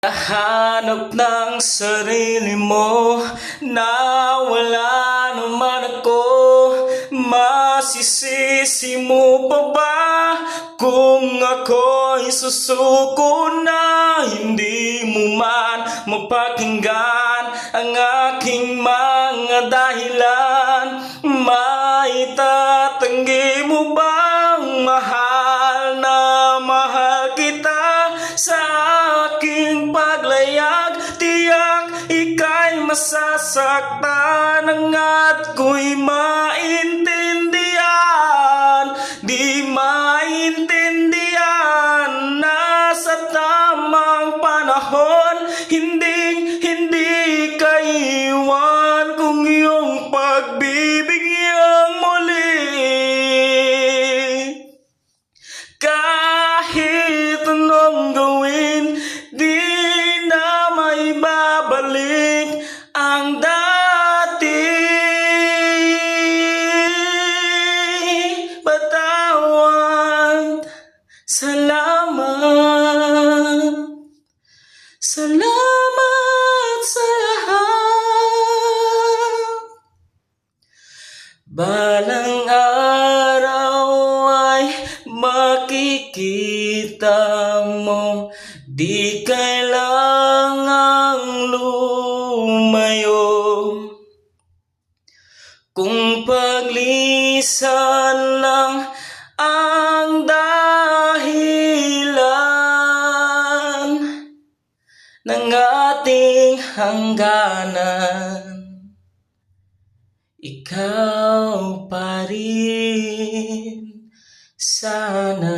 Nahanap ng sarili mo na wala naman ako. Masisisi mo pa ba kung ako'y susuko na hindi mo man mapakinggan ang aking mga dahilan? Maitatanggi mo bang mahal na mahal kita? Sa aking paglayag, tiyak ika'y masasaktan at ko'y maintindihan. Di maintindihan na sa tamang panahon, hindi ka iwan kung iyong pagbibigyang muli. Kahit anong gawin, di na maibabalik ang dati. Patawad, salamat, salamat sa lahat. Balang araw ay makikita mo, di kailangang lumayo. Kung paglisan lang ang dahilan ng ating hangganan, ikaw pa rin sana.